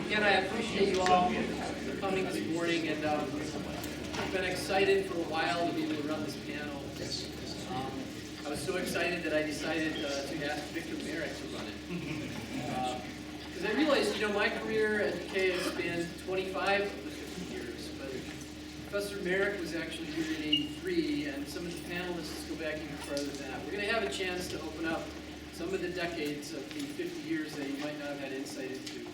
Again, I appreciate you all for coming this morning, and I've been excited for a while to be able to run this panel. I was so excited that I decided to ask Victor Marek to run it. Because I realized, my career at UK has spanned 25 of the 50 years, but Professor Marek was actually here in '83, and some of the panelists go back even further than that. We're going to have a chance to open up some of the decades of the 50 years that you might not have had insight into.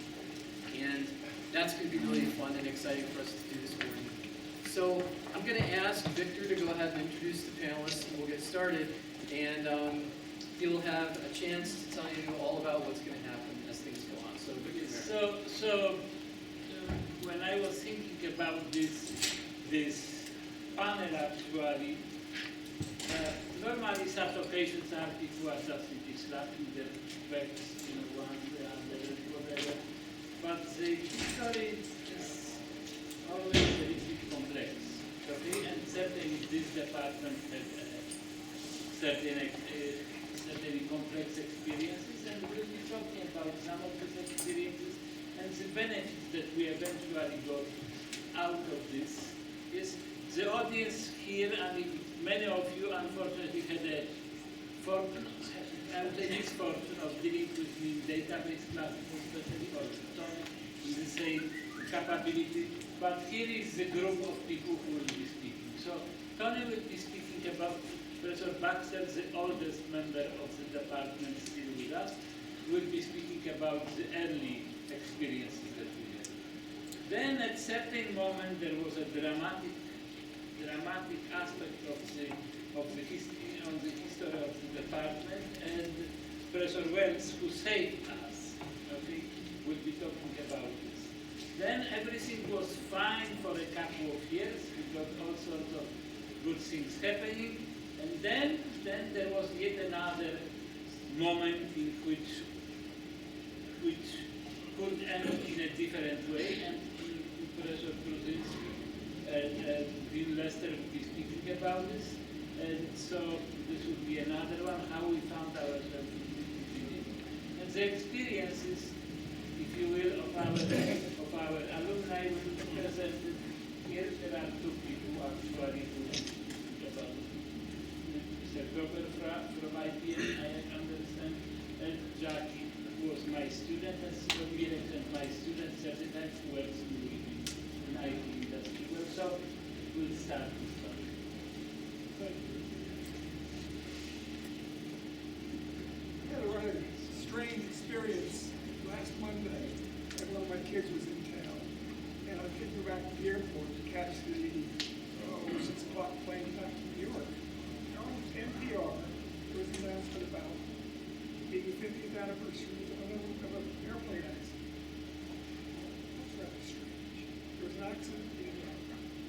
And that's going to be really fun and exciting for us to do this morning. So I'm going to ask Victor to go ahead and introduce the panelists, and we'll get started. And he'll have a chance to tell you all about what's going to happen as things go on. So Victor. So when I was thinking about this panel, actually, normally such occasions are before just discussing the facts, one the other, whatever. But the history is always a little bit complex. Okay? And certainly this department had certainly complex experiences, and we'll be talking about some of these experiences and the benefits that we eventually got out of this. Yes, the audience here, and many of you unfortunately had a fortune, misfortune of dealing with me in database classes, especially or in the same capability. But here is the group of people who will be speaking. So Tony will be speaking about Professor Baxter, the oldest member of the department still with us, will be speaking about the early experiences that we had. Then at certain moment there was a dramatic aspect of the history of the department, and Professor Wells, who saved us, okay, will be talking about this. Then everything was fine for a couple of years. We got all sorts of good things happening, and then there was yet another moment in which could end in a different way, and Professor Truszczynski and Bill Lester will be speaking about this. And so this would be another one, how we found ourselves in this beginning. And the experiences, if you will, of our alumni will be presented here. There are two people actually who speak about it. Mr. Cropper from IBM, I understand, and Jackie, who was my student, and Mirek and my student at the time, who works in the IT industry. Well, so we'll start this one. Thank you. I had a rather strange experience last Monday, and one of my kids was in town, and I was taking her back to the airport to catch the 6 o'clock plane back to New York. And on NPR, there was an announcement about being the 50th anniversary of an airplane accident. That's rather strange. There was an accident in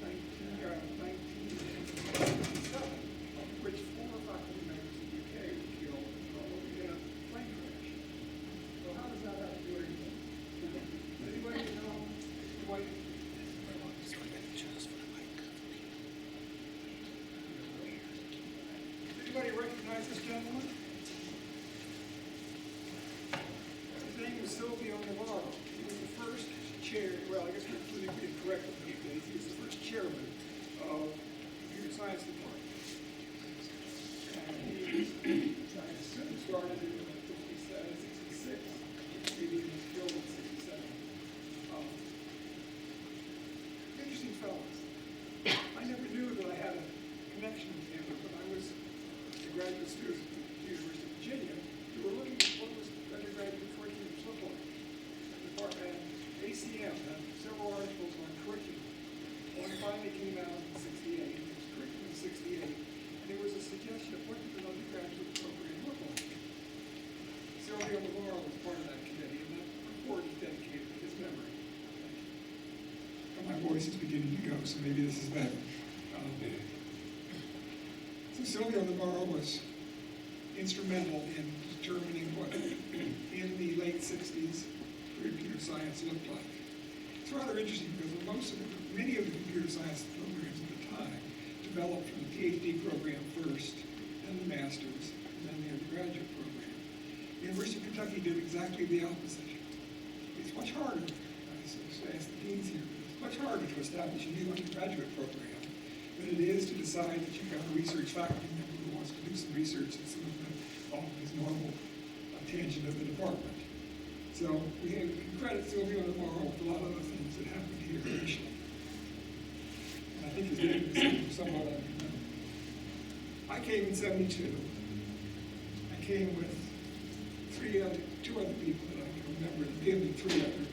1967, which 4 faculty members of the UK were killed in a plane crash. So how does that have to do anything? Anybody know? Anybody recognize this gentleman? His name was Silvio Navarro. He was the first chair, well, I guess we're incorrect these days. He was the first chairman of the Computer Science Department. And he started in 66. Maybe he was killed in 67. Interesting fellows. I never knew that I had a connection with him, but I was a graduate student at the University of Virginia. We were looking at what was undergraduate curriculum look like. The department, ACM, had several articles on curriculum. One finally came out in 68. It was curriculum 68. And there was a suggestion of what did an undergraduate program look like. Silvio Navarro was part of that committee, and that report is dedicated to his memory. My voice is beginning to go, so maybe this is better. So Silvio Navarro was instrumental in determining what, in the late 60s, computer science looked like. It's rather interesting because many of the computer science programs at the time developed from the PhD program first, then the master's, and then the undergraduate program. The University of Kentucky did exactly the opposite. It's much harder. ask the deans here, it's much harder to establish a new undergraduate program than it is to decide that you've got a research faculty member who wants to do some research in some of his normal tangent of the department. So we can credit Sylvia and Laurel with a lot of other things that happened here initially. And I think his name is somewhat unknown. I came in '72. I came with two other people that I can remember, and three other,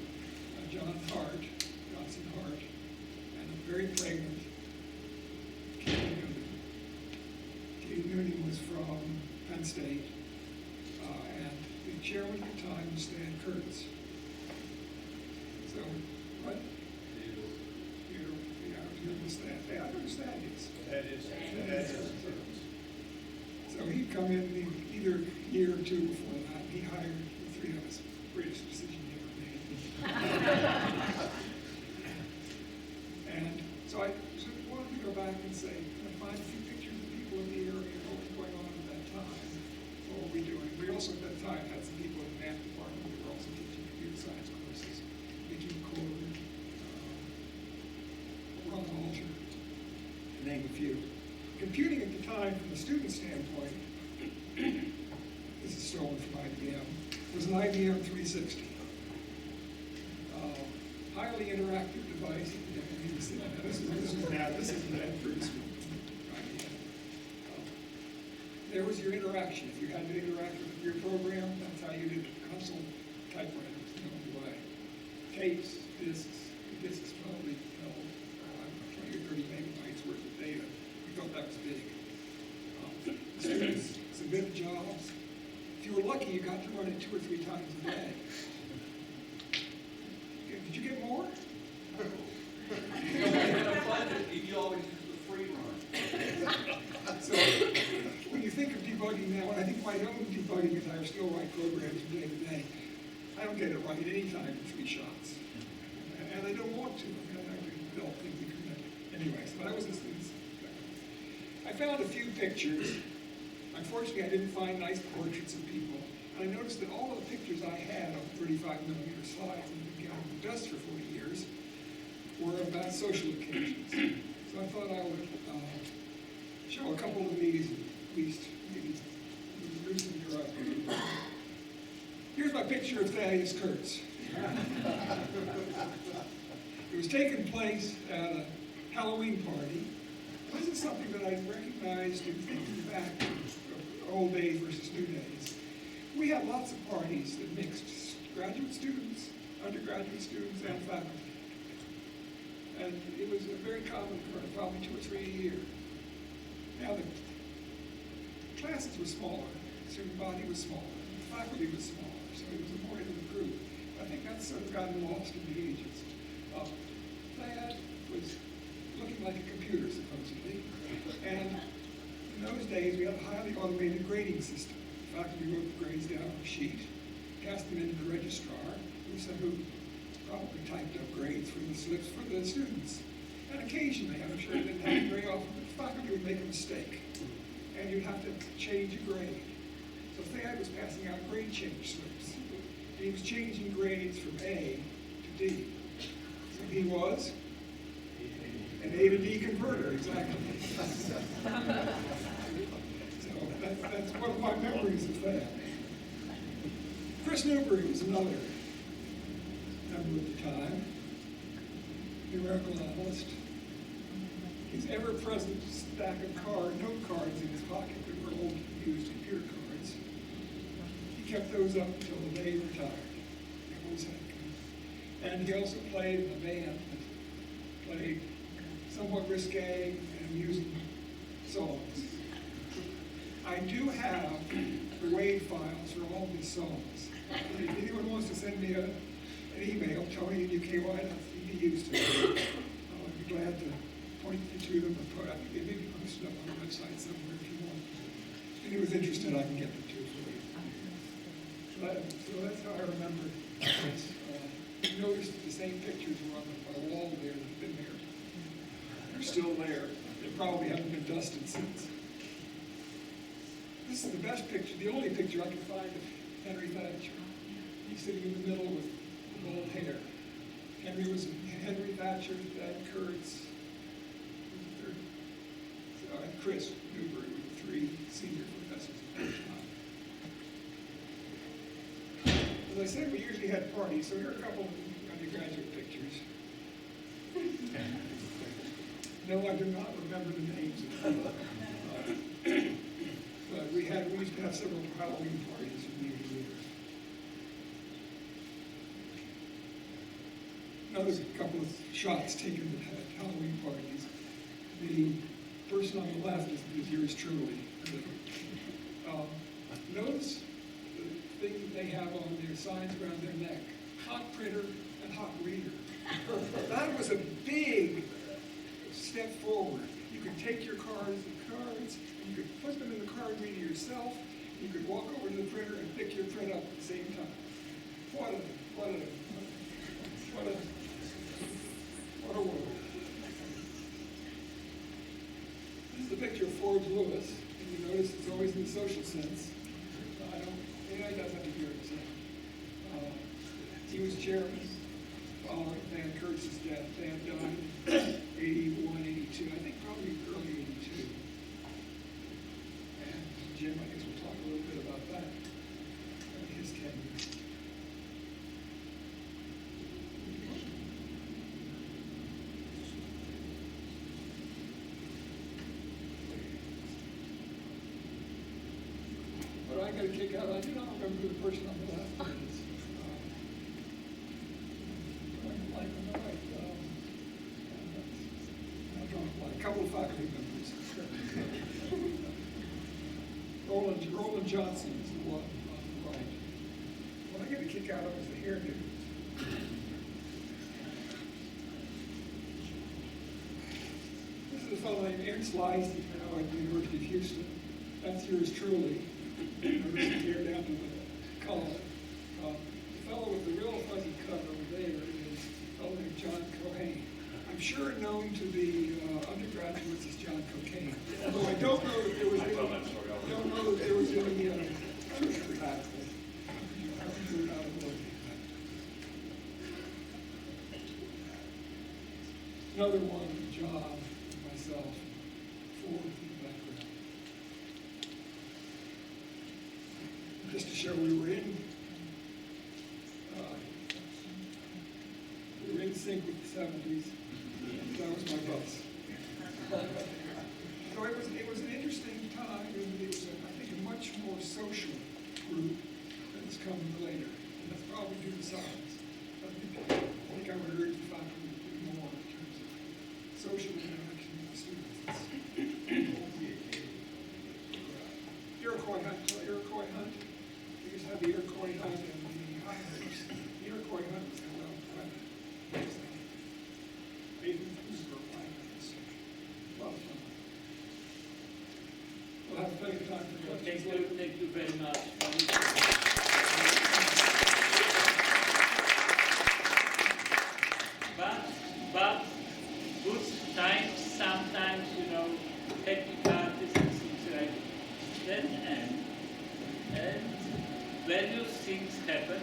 Johnson Hart, and a very pregnant Katie Noonan. Katie Noonan was from Penn State, and the chairman at the time was Stan Kurtz. So, what? You're the Stan. Hey, I know who Stan is. That is. So he'd come in either a year or two before that. He hired the three of us. Greatest decision he ever made. And so I wanted to go back and say, can I find a few pictures of people in the area, what was going on at that time, what were we doing? We also at that time had some people in the math department who were also teaching computer science courses. Victor Marek, Ron Alter, to name a few. Computing at the time, from the student standpoint, this is stolen from IBM, was an IBM 360. Highly interactive device. This is that pretty smooth. There was your interaction. If you had to interact with your program, that's how you did console typewriters, way. Tapes, discs. The discs probably held 20 or 30 megabytes worth of data. We thought that was big. Students submitted jobs. If you were lucky, you got to run it 2 or 3 times a day. Did you get more? You always use the free run. So when you think of debugging now, and I think my own debugging is I still write programs from day to day, I don't get it right any time in 3 shots. And I don't want to. I built things anyways, but I was listening. I found a few pictures. Unfortunately, I didn't find nice portraits of people. And I noticed that all of the pictures I had on 35mm slides and been counting the dust for 40 years were about social occasions. So I thought I would show a couple of these, at least maybe loosen your up. Here's my picture of Thaddeus Kurtz. It was taking place at a Halloween party. This is something that I recognized in thinking back to old days versus new days. We had lots of parties that mixed graduate students, undergraduate students, and faculty. And it was a very common occurrence, probably 2 or 3 a year. Now the classes were smaller, the student body was smaller, the faculty was smaller, so it was a more intimate group. I think that's sort of gotten lost in the ages. Thad was looking like a computer, supposedly. And in those days, we had a highly automated grading system. The faculty wrote the grades down on a sheet, cast them into the registrar, who probably typed up grades for the slips for the students. And occasionally, I'm sure it didn't happen very often, but the faculty would make a mistake, and you'd have to change a grade. So Thad was passing out grade change slips, and he was changing grades from A to D. So he was an A to D converter, exactly. So that's one of my memories of that. Chris Newbury was another member at the time, numerical analyst. His ever-present stack of note cards in his pocket that were old used computer cards. He kept those up until the day he retired. He always had them. And he also played in a band that played somewhat risque and amusing songs. I do have the WAV files for all these songs. If anyone wants to send me an email, Tony@UKY.edu, I'd be glad to point you to them. I think they may be posted up on the website somewhere if you want. If anyone's interested, I can get them to you for you. So that's how I remember this. You notice that the same pictures were on the wall there that have been there. They're still there. They probably haven't been dusted since. This is the best picture, the only picture I can find of Henry Thatcher. He's sitting in the middle with gold hair. Henry Thatcher, Dad Kurtz, third, and Chris Newberry were the three senior professors at that time. As I said, we usually had parties, so here are a couple of undergraduate pictures. No, I do not remember the names of them. But we used to have several Halloween parties from year to year. Another couple of shots taken at Halloween parties. The person on the left is yours truly. Notice the thing that they have on their signs around their neck: hot printer and hot reader. That was a big step forward. You could take your cards, and you could put them in the card reader yourself. You could walk over to the printer and pick your print up at the same time. What a world. This is the picture of Forbes Lewis, and you notice it's always in the social sense. He doesn't have to hear it. He was chairman following Van Kurtz's death. Van died in 81, 82, I think probably early 82. And Jim, I guess we'll talk a little bit about that, his tenure. But I got a kick out. I do not remember who the person on the left is. A couple of faculty members. Roland Johnson is the one on the right. What I get a kick out of is the hairdo. This is a fellow named Ernst Leisty now at the University of Houston. That's yours truly. Notice the hair down to the collar. The fellow with the real fuzzy cut over there is a fellow named John Cohane. I'm sure known to the undergraduates as John Cocaine. Although I don't know that there was any truth to that. Another one, John, myself, forward in the background. Just to show we were in sync with the 70s. That was my guess. So it was an interesting time, and it was, I think, a much more social group than has come later. And that's probably due to science. I think I would urge the faculty to do more in terms of social interaction with the students. Iroquois hunt. We used to have the Iroquois hunt and the Highlanders. The Iroquois hunt was held out in private. We'll have plenty of time for questions later. Thank you very much. But good times, sometimes, happy parties and things like that end. And various things happen,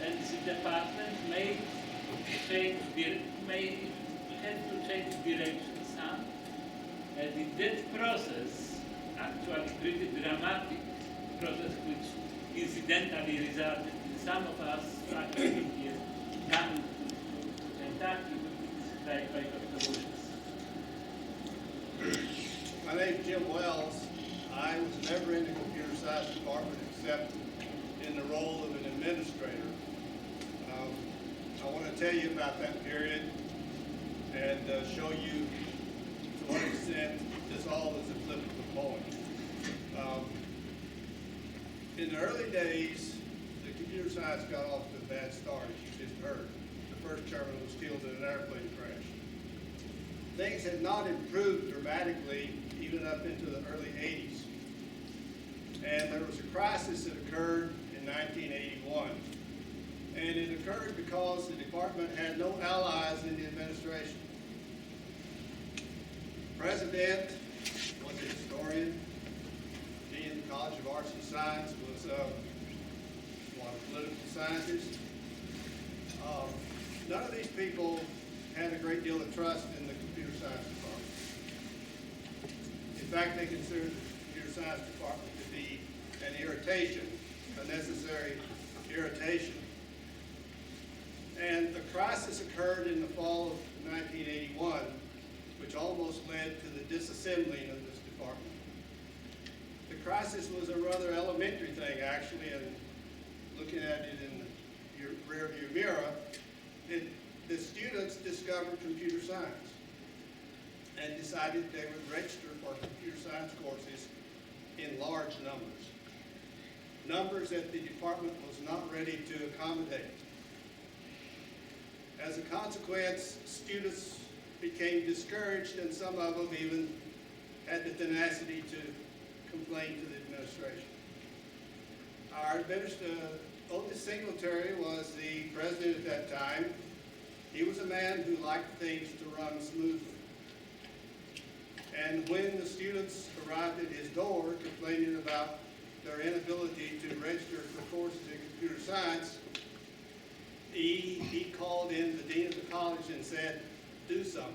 and the department may have to change direction some. And in that process, actually pretty dramatic process, which incidentally resulted in some of us faculty here coming to Kentucky, described by Dr. Williams. My name is Jim Wells. I was never in the computer science department except in the role of an administrator. I want to tell you about that period and show you to what extent this all is a flip of the coin. In the early days, the computer science got off to a bad start, as you just heard. The first chairman was killed in an airplane crash. Things had not improved dramatically even up into the early 80s. And there was a crisis that occurred in 1981. And it occurred because the department had no allies in the administration. The president was a historian. Dean of the College of Arts and Science was a political scientist. none of these people had a great deal of trust in the computer science department. In fact, they considered the computer science department to be an irritation, a necessary irritation. And a crisis occurred in the fall of 1981, which almost led to the disassembling of this department. The crisis was a rather elementary thing, actually, and looking at it in your rearview mirror, the students discovered computer science and decided they would register for computer science courses in large numbers. Numbers that the department was not ready to accommodate. As a consequence, students became discouraged, and some of them even had the tenacity to complain to the administration. Our Otis Singletary was the president at that time. He was a man who liked things to run smoothly. And when the students arrived at his door complaining about their inability to register for courses in computer science, he called in the dean of the college and said, do something.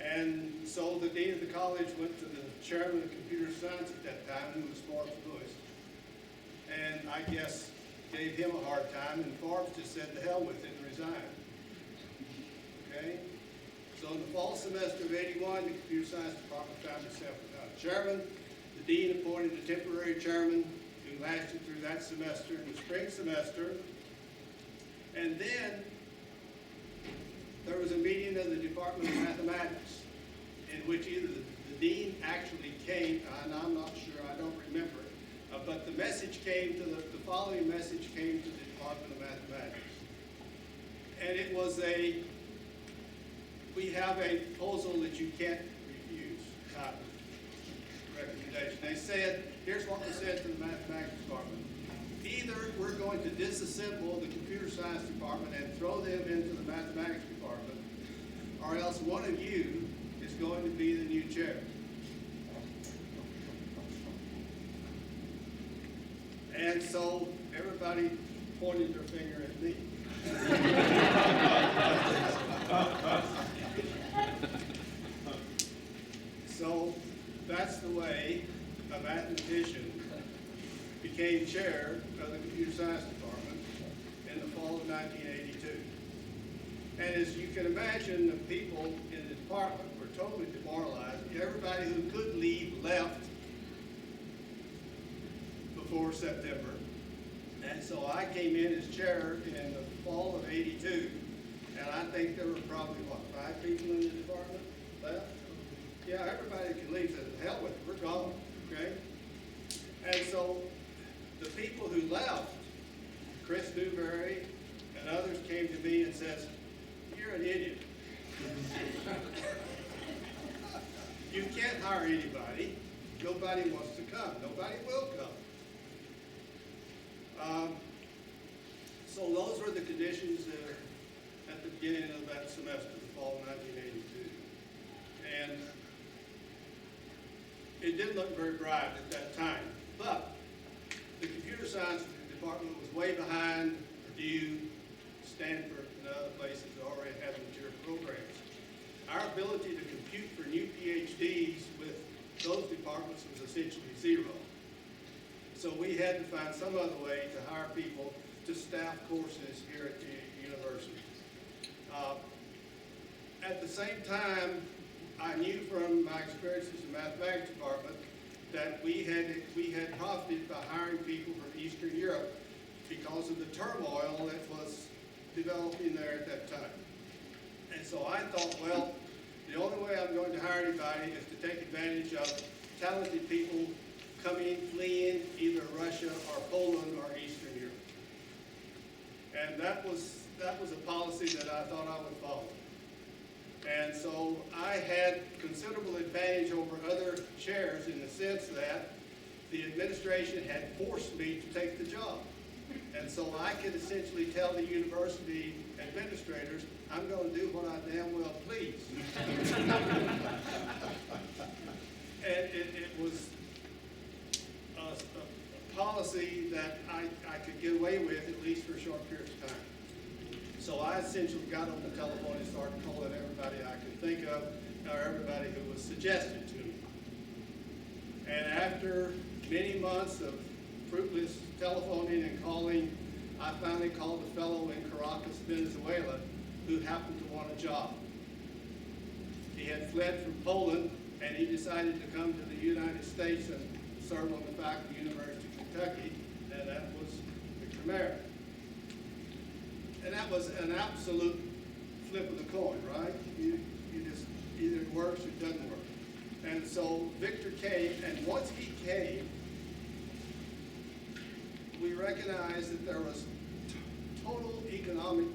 And so the dean of the college went to the chairman of computer science at that time, who was Forbes Lewis, and I guess gave him a hard time, and Forbes just said the hell with it and resigned. Okay? So in the fall semester of '81, the computer science department found itself without a chairman. The dean appointed a temporary chairman who lasted through that semester and the spring semester. And then there was a meeting of the Department of Mathematics in which either the dean actually came, and I'm not sure, I don't remember, but the message came to the following message came to the Department of Mathematics. And it was we have a proposal that you can't refuse type of recommendation. They said, here's what was said to the mathematics department. Either we're going to disassemble the computer science department and throw them into the mathematics department, or else one of you is going to be the new chair. And so everybody pointed their finger at me. So that's the way a mathematician became chair of the computer science department in the fall of 1982. And as you can imagine, the people in the department were totally demoralized. Everybody who could leave left before September. And so I came in as chair in the fall of '82, and I think there were probably, 5 people in the department left? Yeah, everybody can leave, said, hell with it, we're gone, okay? And so the people who left, Chris Newberry and others, came to me and says, you're an idiot. You can't hire anybody. Nobody wants to come. Nobody will come. So those were the conditions at the beginning of that semester, the fall of 1982. And it didn't look very bright at that time. But the computer science department was way behind Purdue, Stanford, and other places that already had mature programs. Our ability to compute for new PhDs with those departments was essentially zero. So we had to find some other way to hire people to staff courses here at the university. At the same time, I knew from my experiences in the mathematics department that we had profited by hiring people from Eastern Europe because of the turmoil that was developing there at that time. And so I thought, well, the only way I'm going to hire anybody is to take advantage of talented people coming, fleeing either Russia or Poland or Eastern Europe. And that was a policy that I thought I would follow. And so I had considerable advantage over other chairs in the sense that the administration had forced me to take the job. And so I could essentially tell the university administrators, I'm going to do what I damn well please. And it was a policy that I could get away with, at least for a short period of time. So I essentially got on the telephone and started calling everybody I could think of, or everybody who was suggested to me. And after many months of fruitless telephoning and calling, I finally called a fellow in Caracas, Venezuela, who happened to want a job. He had fled from Poland, and he decided to come to the United States and serve on the faculty at the University of Kentucky, and that was Victor Marek. And that was an absolute flip of the coin, right? You just, either it works or it doesn't work. And so Victor came, and once he came, we recognized that there was total economic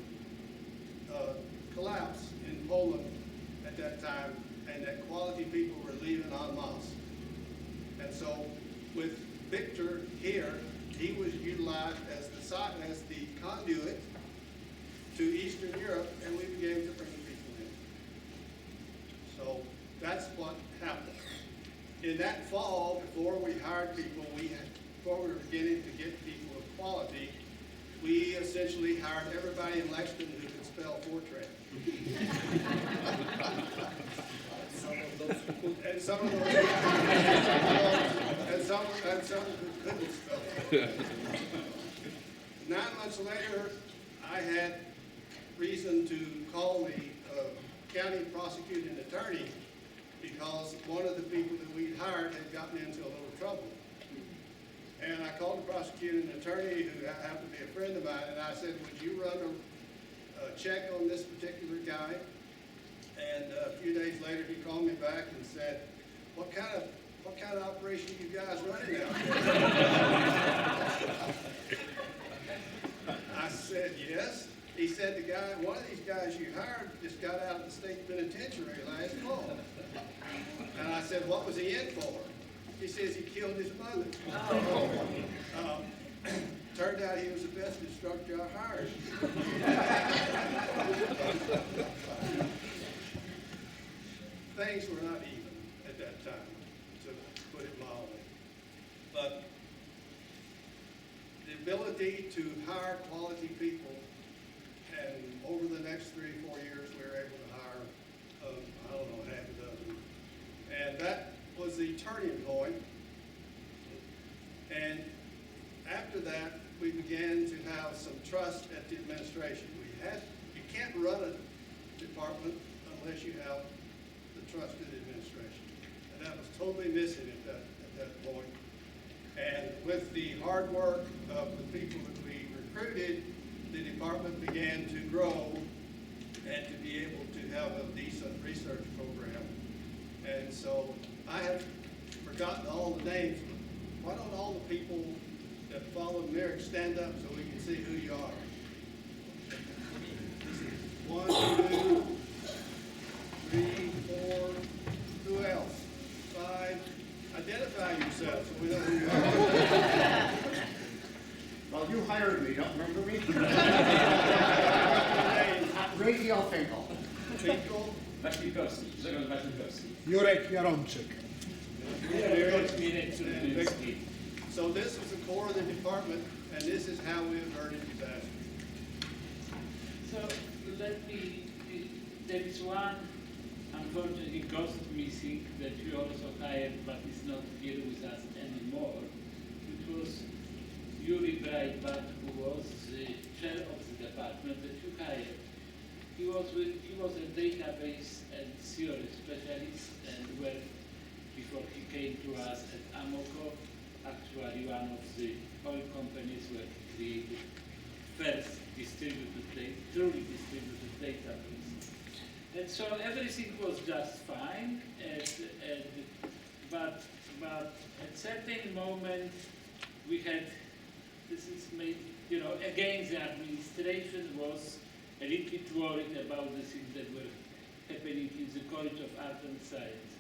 collapse in Poland at that time, and that quality people were leaving en masse. And so with Victor here, he was utilized as the conduit to Eastern Europe, and we began to bring people in. So that's what happened. In that fall, before we hired people, before we were beginning to get people of quality, we essentially hired everybody in Lexington who could spell Fortran. And some of those and some who couldn't spell. 9 months later, I had reason to call the county prosecuting attorney because one of the people that we'd hired had gotten into a little trouble. And I called the prosecuting attorney, who happened to be a friend of mine, and I said, would you run a check on this particular guy? And a few days later, he called me back and said, what kind of operation are you guys running out there? I said, yes. He said, one of these guys you hired just got out of the state penitentiary last fall. And I said, what was he in for? He says he killed his mother. Turned out he was the best instructor I hired. Things were not even at that time, to put it mildly. But the ability to hire quality people, and over the next 3 or 4 years, we were able to hire, I don't know, half a dozen. And that was the turning point. And after that, we began to have some trust at the administration. You can't run a department unless you have the trusted administration. And that was totally missing at that point. And with the hard work of the people that we recruited, the department began to grow and to be able to have a decent research program. And so I have forgotten all the names. Why don't all the people that follow Mirek stand up so we can see who you are? 1, 2, 3, 4. Who else? 5. Identify yourself so we know who you are. Well, you hired me, don't remember me? Radio Finkel. Finkel. Waślikowski, Grzegorz Waślikowski. Mirek Truszczynski. Mirek Truszczynski. So this is the core of the department, and this is how we averted disaster. So there is one unfortunately ghost missing that we also hired but is not here with us anymore. It was Yuri Breitbart, who was the chair of the department that you hired. He was a database and theory specialist and worked before he came to us at Amoco, actually one of the oil companies where he created first truly distributed database. And so everything was just fine, but at certain moment we had, this is made, again the administration was a little bit worried about the things that were happening in the College of Art and Science.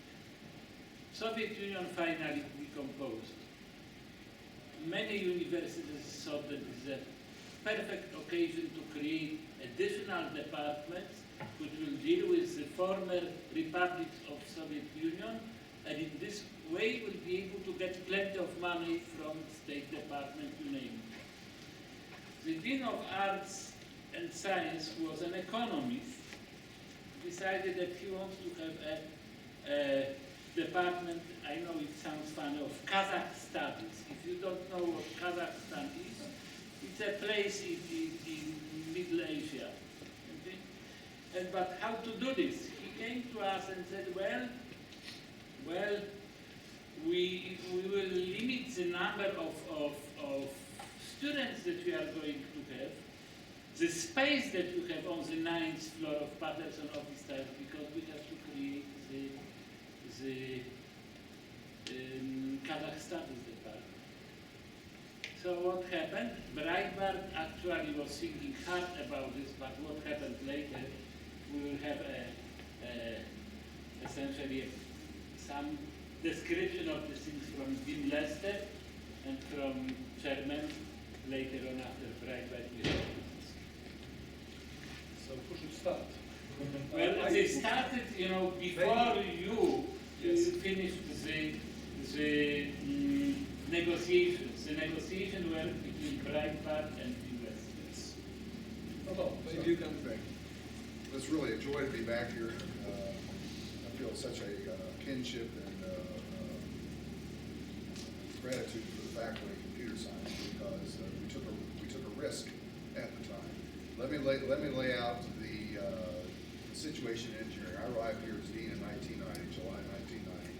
Soviet Union finally decomposed. Many universities thought that this is a perfect occasion to create additional departments which will deal with the former republics of Soviet Union, and in this way will be able to get plenty of money from State Department, you name it. The Dean of Arts and Science, who was an economist, decided that he wants to have a department, I know it sounds funny, of Kazakh studies. If you don't know what Kazakhstan is, it's a place in Middle Asia. Okay? But how to do this? He came to us and said, well, we will limit the number of students that we are going to have, the space that you have on the 9th floor of Patterson office type, because we have to create the Kazakh studies department. So what happened? Breitbart actually was thinking hard about this, but what happened later, we will have essentially some description of the things from Dean Lester and from Chairman later on after Breitbart. So who should start? Well, they started, before you finished the negotiations. The negotiations were between Breitbart and investors. Maybe you can. It's really a joy to be back here. I feel such a kinship and gratitude for the faculty of computer science because we took a risk at the time. Let me lay out the situation in engineering. I arrived here as dean in 1990, July 1990,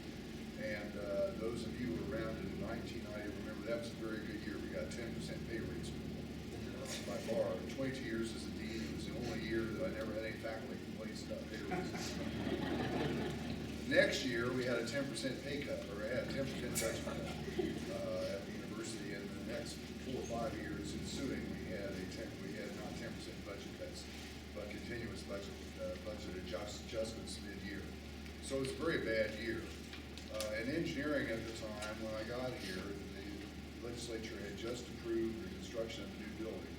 and those of you who were around in 1990 remember that was a very good year. We got 10% pay raise by far. 22 years as a dean, it was the only year that I never had any faculty complaints about pay raises. Next year, we had a 10% pay cut, or had a 10% budget cut at the university. And the next 4 or 5 years ensuing, we had not 10% budget cuts, but continuous budget adjustments mid-year. So it was a very bad year. In engineering at the time, when I got here, the legislature had just approved the construction of a new building,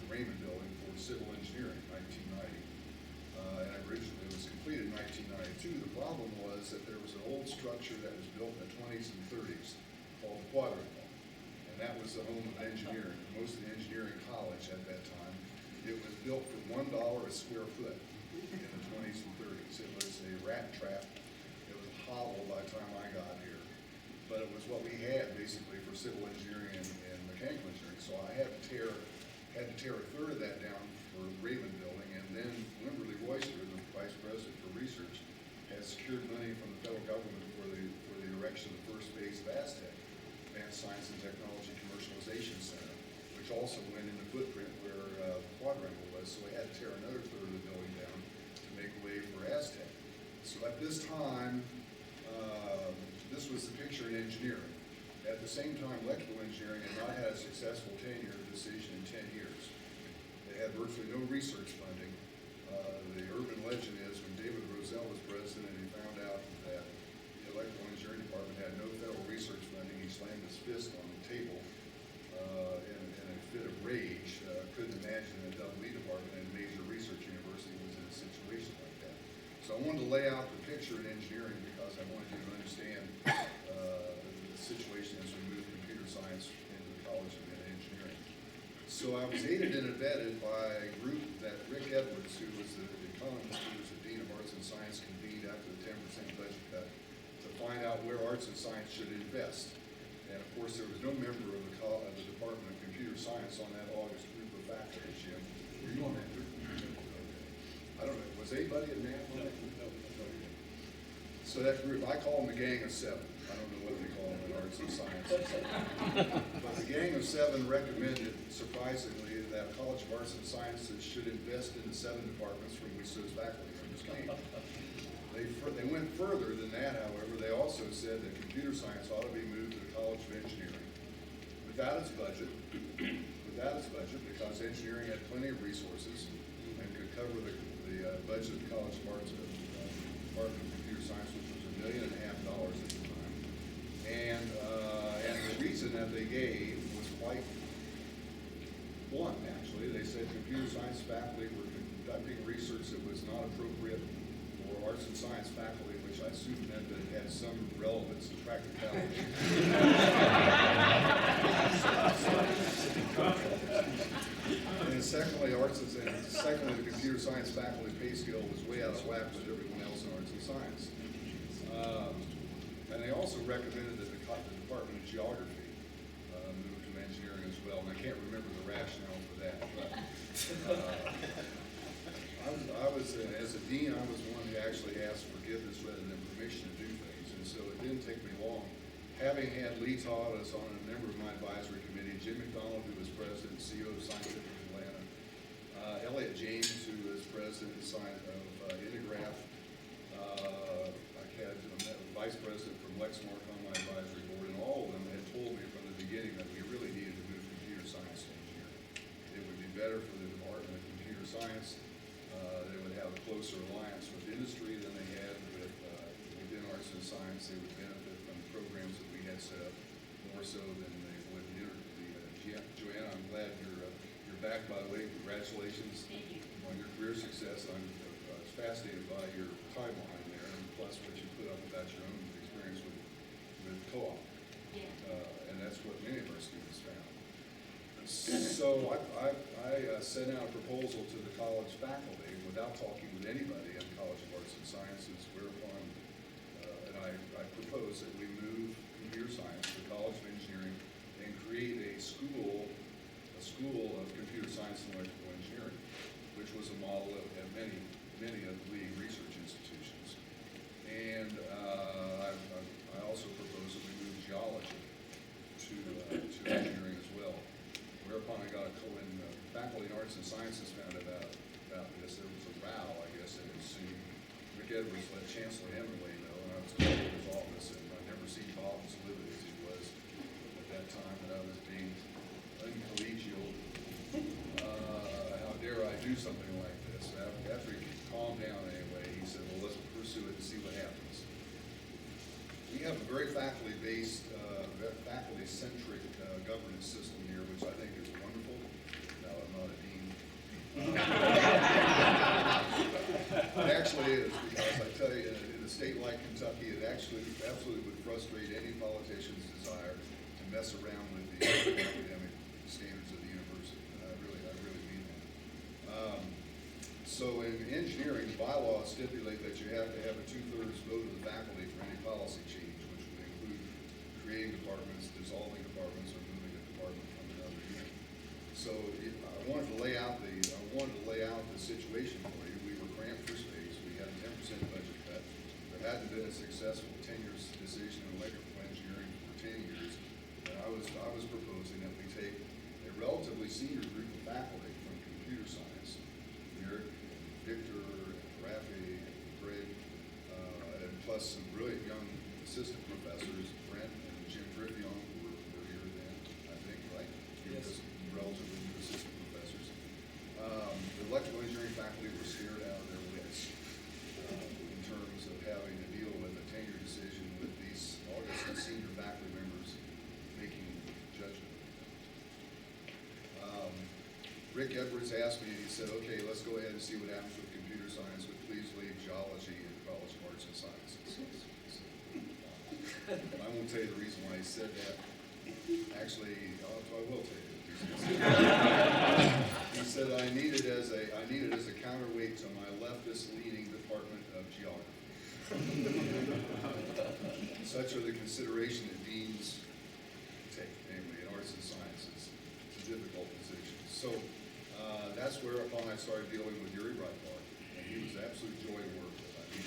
the Raymond Building for civil engineering, 1990. And originally it was completed in 1992. The problem was that there was an old structure that was built in the 20s and 30s called the Quadrangle. And that was the home of engineering, most of the engineering college at that time. It was built for $1 a square foot in the 20s and 30s. It was a rat trap. It was a hovel by the time I got here. But it was what we had basically for civil engineering and mechanical engineering. So I had to tear a third of that down for Raymond Building, and then Wimberly Royster, the vice president for research, has secured money from the federal government for the erection of the first phase of Aztec, Advanced Science and Technology Commercialization Center, which also went in the footprint where the Quadrangle was. So we had to tear another third of the building down to make way for Aztec. So at this time, this was the picture in engineering. At the same time, electrical engineering had not had a successful 10-year decision in 10 years. They had virtually no research funding. The urban legend is when David Roselle was president and he found out that the electrical engineering department had no federal research funding, he slammed his fist on the table in a fit of rage. Couldn't imagine a double E department in a major research university was in a situation like that. So I wanted to lay out the picture in engineering because I wanted you to understand the situation as we move computer science into the College of Engineering. So I was aided and abetted by a group that Rick Edwards, who was the economist who was the Dean of Arts and Science, convened after the 10% budget cut to find out where arts and science should invest. And of course, there was no member of the Department of Computer Science on that August group of faculty, Jim. Were you on that group? I don't know. Was anybody in math on that group? No. So that group, I call them the Gang of Seven. I don't know what they call them in arts and science. But the Gang of Seven recommended, surprisingly, that College of Arts and Sciences should invest in the 7 departments from which those faculty members came. They went further than that, however. They also said that computer science ought to be moved to the College of Engineering without its budget, because engineering had plenty of resources and could cover the budget of the College of Arts Department of Computer Science, which was $1.5 million at the time. And the reason that they gave was quite blunt, actually. They said computer science faculty were conducting research that was not appropriate for arts and science faculty, which I assume meant that it had some relevance to practicality. And secondly, the computer science faculty pay scale was way out of whack with everyone else in arts and science. And they also recommended that the Department of Geography move to engineering as well, and I can't remember the rationale for that, but as a dean, I was one who actually asked forgiveness rather than permission to do things, and so it didn't take me long. Having had Lee Todd as on a member of my advisory committee, Jim McDonald, who was president and CEO of Scientific Atlanta, Elliot James, who was president of Integraph, I had a vice president from Lexmark on my advisory board, and all of them had told me from the beginning that we really needed to move computer science to engineering. It would be better for the Department of Computer Science. They would have a closer alliance with industry than they had within arts and science. They would benefit from the programs that we had set up more so than they would Joanna, I'm glad you're back, by the way. Congratulations on your career success. I'm fascinated by your timeline there, and plus what you put up about your own experience with co-op. And that's what many of our students found. So I sent out a proposal to the college faculty without talking with anybody in the College of Arts and Sciences, whereupon and I proposed that we move computer science to the College of Engineering and create a school of computer science and electrical engineering, which was a model of many of the leading research institutions. And I also proposed that we move geology to engineering as well. Whereupon I got when faculty in arts and sciences found about this, there was a row, I guess, that ensued. Rick Edwards let Chancellor Hemingway know, and I was called to his office, and I'd never seen Bob as livid as he was at that time, that I was being uncollegial. How dare I do something like this? After he calmed down anyway, he said, well, let's pursue it and see what happens. We have a very faculty-based, faculty-centric governance system here, which I think is wonderful. No, I'm not a dean. It actually is, because I tell you, in a state like Kentucky, it actually absolutely would frustrate any politician's desire to mess around with the academic standards of the university. And I really mean that. So in engineering, the bylaws stipulate that you have to have a 2/3 vote of the faculty for any policy change, which would include creating departments, dissolving departments, or moving a department from another unit. So I wanted to lay out the situation for you. We were cramped for space. We had a 10% budget cut. There hadn't been a successful tenures decision in electrical engineering for 10 years. And I was proposing that we take a relatively senior group of faculty from computer science, Mirek, Victor, Rafi, Greg, and plus some brilliant young assistant professors, Brent and Jim Griffion, who were here then, I think, right? Yes. Relatively new assistant professors. The electrical engineering faculty were scared out of their wits in terms of having to deal with a tenure decision with these August senior faculty members making judgment. Rick Edwards asked me, and he said, okay, let's go ahead and see what happens with computer science, but please leave geology in the College of Arts and Sciences. I won't tell you the reason why he said that. Actually, I will tell you. He said I need it as a counterweight to my leftist-leaning Department of Geography. Such are the consideration that deans take, namely in arts and sciences. It's a difficult position. So that's whereupon I started dealing with Yuri Breitbart, and he was an absolute joy to work with. He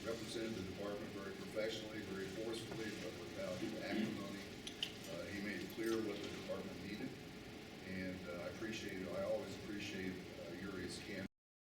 represented the department very professionally, very forcefully, but without acrimony. He made clear what the department needed, and I always appreciate Yuri's candor